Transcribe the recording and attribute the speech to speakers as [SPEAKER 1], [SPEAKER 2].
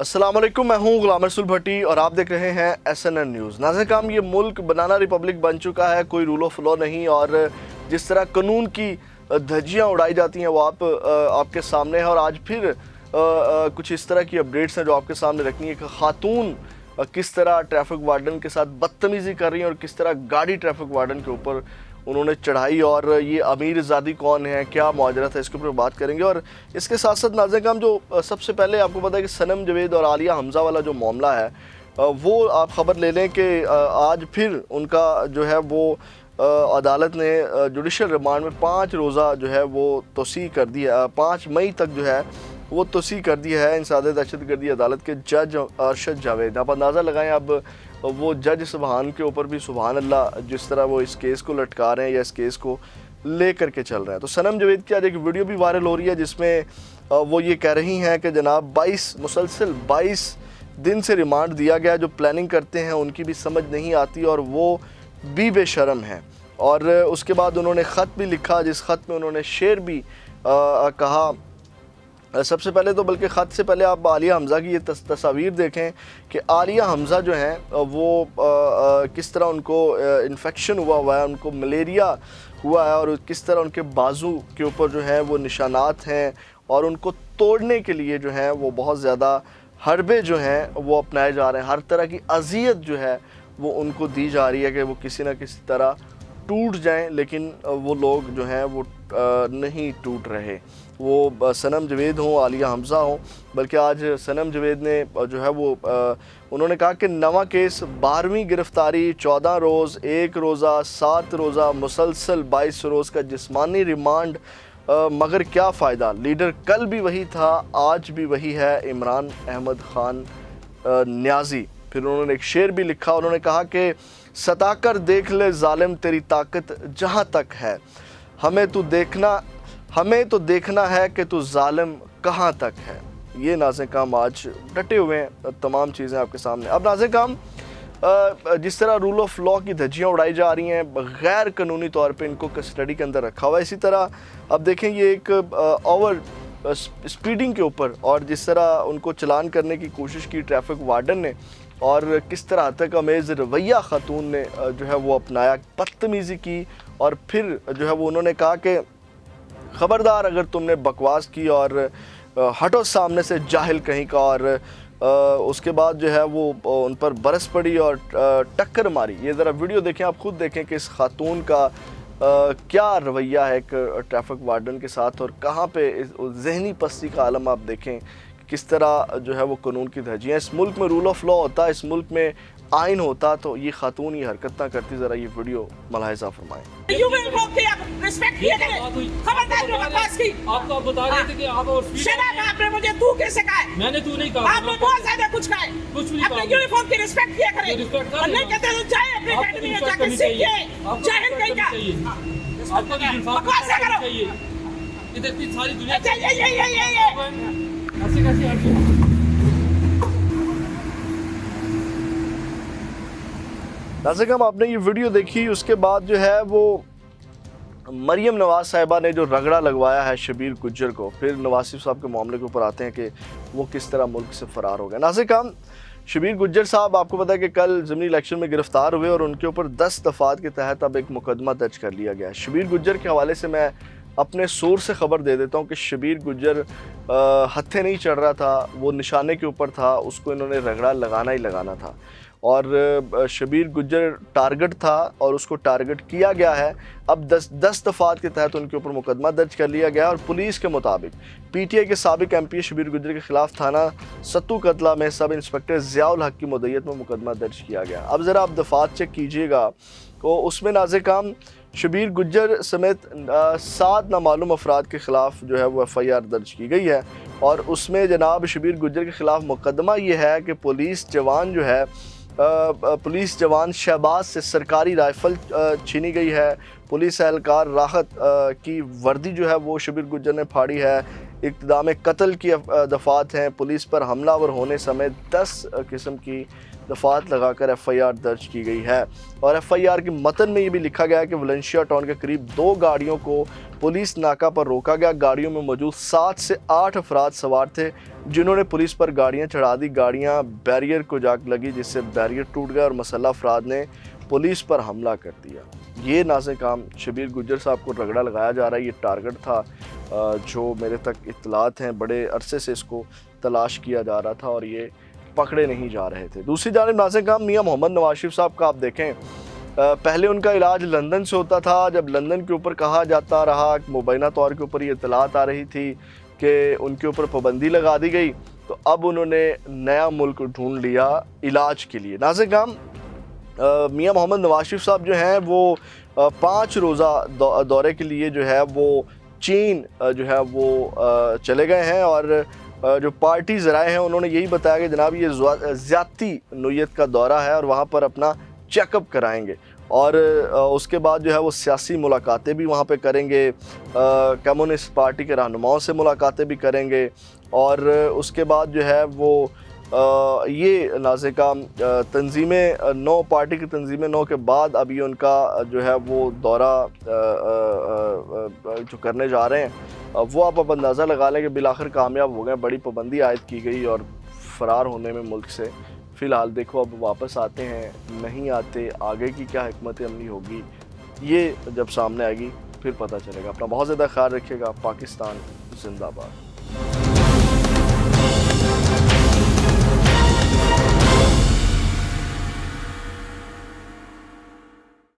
[SPEAKER 1] अस्सलाम वालेकुम, मैं हूं गुलाम रसूल भट्टी और आप देख रहे हैं SNN न्यूज़। नाज़िर, ये मुल्क बनाना रिपब्लिक बन चुका है, कोई रूल ऑफ लॉ नहीं, और जिस तरह कानून की धज्जियां उड़ाई जाती हैं वो आपके सामने है। और आज फिर कुछ इस तरह की अपडेट्स हैं जो आपके सामने रखनी है कि खातून किस तरह ट्रैफिक वार्डन के साथ बदतमीज़ी कर रही हैं और किस तरह गाड़ी ट्रैफिक वार्डन के ऊपर उन्होंने चढ़ाई, और ये अमीर ज़ादी कौन है, क्या माजरत है, इसके ऊपर बात करेंगे। और इसके साथ साथ नाज़िर, जो सबसे पहले आपको पता है कि सनम जवेद और आलिया हमज़ा वाला जो मामला है वो आप ख़बर ले लें कि आज फिर उनका जो है वो अदालत ने जुडिशल रिमांड में 5 रोज़ा जो है वो तोसी कर दिया, 5 मई तक जो है वो तोसी कर दिया है इंसाद दहशतगर्दी अदालत के जज अरशद जावेद। आप अंदाज़ा लगाएं, अब वो जज सुबहान के ऊपर भी सुबहान अल्लाह जिस तरह वो इस केस को लटका रहे हैं या इस केस को ले करके चल रहे हैं। तो सनम जवेद की आज एक वीडियो भी वायरल हो रही है जिसमें वो ये कह रही हैं कि जनाब 22 दिन से रिमांड दिया गया, जो प्लानिंग करते हैं उनकी भी समझ नहीं आती और वो भी बेशर्म हैं। और उसके बाद उन्होंने ख़त भी लिखा, जिस ख़त में उन्होंने शेर भी कहा। सबसे पहले तो बल्कि ख़त से पहले आप आलिया हमज़ा की ये तस्वीर देखें कि आलिया हमज़ा जो हैं वो किस तरह उनको इन्फेक्शन हुआ है, उनको मलेरिया हुआ है, और किस तरह उनके बाजू के ऊपर जो है वो निशानात हैं, और उनको तोड़ने के लिए जो है वो बहुत ज़्यादा हरबे जो हैं वो अपनाए जा रहे हैं। हर तरह की अज़ियत जो है वो उनको दी जा रही है कि वो किसी न किसी तरह टूट जाएं, लेकिन वो लोग जो हैं वो नहीं टूट रहे। वो सनम जवेद हों, आलिया हमज़ा हों, बल्कि आज सनम जवेद ने जो है वो उन्होंने कहा कि नवा केस 12वीं गिरफ्तारी, 14 रोज़, 1 रोज़ा, 7 रोज़ा, मुसलसल 22 रोज़ का जिस्मानी रिमांड, मगर क्या फ़ायदा, लीडर कल भी वही था, आज भी वही है, इमरान अहमद ख़ान न्याजी। फिर उन्होंने एक शेर भी लिखा, उन्होंने कहा कि सताकर देख ले ज़ालिम तेरी ताकत जहाँ तक है, हमें तो देखना है कि तू ज़ालिम कहाँ तक है। ये नाज़िर काम आज डटे हुए हैं, तमाम चीज़ें आपके सामने। अब नाज़िर काम जिस तरह रूल ऑफ लॉ की धज्जियाँ उड़ाई जा रही हैं, गैर कानूनी तौर पे इनको कस्टडी के अंदर रखा हुआ है। इसी तरह अब देखें ये एक ओवर स्पीडिंग के ऊपर, और जिस तरह उनको चलान करने की कोशिश की ट्रैफिक वार्डन ने, और किस तरह तक अमेज़ रवैया खातून ने जो है वो अपनाया, बदतमीज़ी की, और फिर जो है वो उन्होंने कहा कि ख़बरदार अगर तुमने बकवास की और हटो सामने से जाहिल कहीं का। और उसके बाद जो है वो उन पर बरस पड़ी और टक्कर मारी। ये ज़रा वीडियो देखें, आप खुद देखें कि इस खातून का क्या रवैया है एक ट्रैफिक वार्डन के साथ, और कहाँ पे जहनी पस्ती का आलम आप देखें किस तरह जो है वो कानून की धज्जियाँ। इस मुल्क में रूल ऑफ लॉ होता, इस मुल्क में आइन होता, तो ये खातून ये हरकत ना करती। ज़रा ये वीडियो मलाहिज़ा फरमाएं।
[SPEAKER 2] आपको बता रहे थे कि आप और
[SPEAKER 3] आपने मुझे तू कैसे कहा है?
[SPEAKER 2] मैंने तू नहीं कहा,
[SPEAKER 3] आपने बहुत ज्यादा कुछ कहा है।
[SPEAKER 2] कुछ नहीं
[SPEAKER 3] अपने यूनिफॉर्म की रिस्पेक्ट किया करें, और नहीं कहते तो जाए अपनी अकेडमी में जाकर सीखिए, जाहिल कहीं का।
[SPEAKER 2] आपको भी
[SPEAKER 3] बकवास ना करो।
[SPEAKER 2] इधर की सारी दुनिया ऐसे कैसे
[SPEAKER 1] नाज़िर, आपने ये वीडियो देखी, उसके बाद जो है वो मरियम नवाज़ साहिबा ने जो रगड़ा लगवाया है शबीर गुज्जर को। फिर नवाज शरीफ साहब के मामले के ऊपर आते हैं कि वो किस तरह मुल्क से फ़रार हो गए। नाज़िर, शबीर गुज्जर साहब आपको पता है कि कल ज़िमनी इलेक्शन में गिरफ़्तार हुए, और उनके ऊपर 10 दफ़ात के तहत अब एक मुकदमा दर्ज कर लिया गया है। शबीर गुज्जर के हवाले से मैं अपने सोर्स से ख़बर दे देता हूँ कि शबीर गुज्जर हत्थे नहीं चढ़ रहा था, वो निशाने के ऊपर था, उसको इन्होंने रगड़ा लगाना ही लगाना था, और शबीर गुज्जर टारगेट था और उसको टारगेट किया गया है। अब 10 दफ़ात के तहत उनके ऊपर मुकदमा दर्ज कर लिया गया है, और पुलिस के मुताबिक PTI के साबिक MP शबीर गुज्जर के ख़िलाफ़ थाना सत्तू कतला में सब इंस्पेक्टर ज़ियाउल हक की मुद्दत में मुकदमा दर्ज किया गया। अब ज़रा आप दफ़ात चेक कीजिएगा, तो उसमें नाज़िर काम शबीर गुज्जर समेत 7 नामालूम अफराद के ख़िलाफ़ जो है वो FIR दर्ज की गई है, और उसमें जनाब शबीर गुज्जर के ख़िलाफ़ मुकदमा ये है कि पुलिस जवान शहबाज से सरकारी राइफ़ल छीनी गई है। पुलिस एहलकार राहत की वर्दी जो है वो शबीर गुज्जर ने फाड़ी है। इक़्तिदाम कत्ल की दफ़ात हैं। पुलिस पर हमलावर होने समेत 10 किस्म की दफात लगाकर FIR दर्ज की गई है। और FIR के मतन में ये भी लिखा गया है कि वलेंशिया टाउन के करीब 2 गाड़ियों को पुलिस नाका पर रोका गया। गाड़ियों में मौजूद 7 से 8 अफराद सवार थे जिन्होंने पुलिस पर गाड़ियां चढ़ा दी। गाड़ियां बैरियर को जाग लगी जिससे बैरियर टूट गया और मसल्ह अफराद ने पुलिस पर हमला कर दिया। ये नाज़े काम शबीर गुज्जर साहब को रगड़ा लगाया जा रहा है। ये टारगेट था जो मेरे तक इत्तलात हैं, बड़े अरसे से इसको तलाश किया जा रहा था और ये पकड़े नहीं जा रहे थे। दूसरी जानिब नाज़े काम मियां मोहम्मद नवाज शरीफ साहब का आप देखें, पहले उनका इलाज लंदन से होता था। जब लंदन के ऊपर कहा जाता रहा, मुबैना तौर के ऊपर ये इत्तलात आ रही थी कि उनके ऊपर पाबंदी लगा दी गई, तो अब उन्होंने नया मुल्क ढूंढ लिया इलाज के लिए। नाज़े काम मियां मोहम्मद नवाज शरीफ साहब जो हैं वो 5 रोज़ा दौरे के लिए जो है वो चीन जो है वो चले गए हैं। और जो पार्टी ज़राए हैं उन्होंने यही बताया कि जनाब ये ज़्यादती नोयत का दौरा है और वहाँ पर अपना चेकअप कराएंगे और उसके बाद जो है वो सियासी मुलाकातें भी वहाँ पे करेंगे, कम्युनिस्ट पार्टी के रहनुमाओं से मुलाकातें भी करेंगे और उसके बाद जो है वो ये नाज़े काम तंजीमें 9 पार्टी की तंजीमें 9 के बाद अभी उनका जो है वो दौरा जो करने जा रहे हैं वो आप अब अंदाज़ा लगा लें कि बिलाखिर कामयाब हो गए। बड़ी पाबंदी आयद की गई और फ़रार होने में मुल्क से। फ़िलहाल देखो अब वापस आते हैं नहीं आते, आगे की क्या हिकमत अमली होगी ये जब सामने आएगी फिर पता चलेगा। अपना बहुत ज़्यादा ख्याल रखिएगा। पाकिस्तान जिंदाबाद।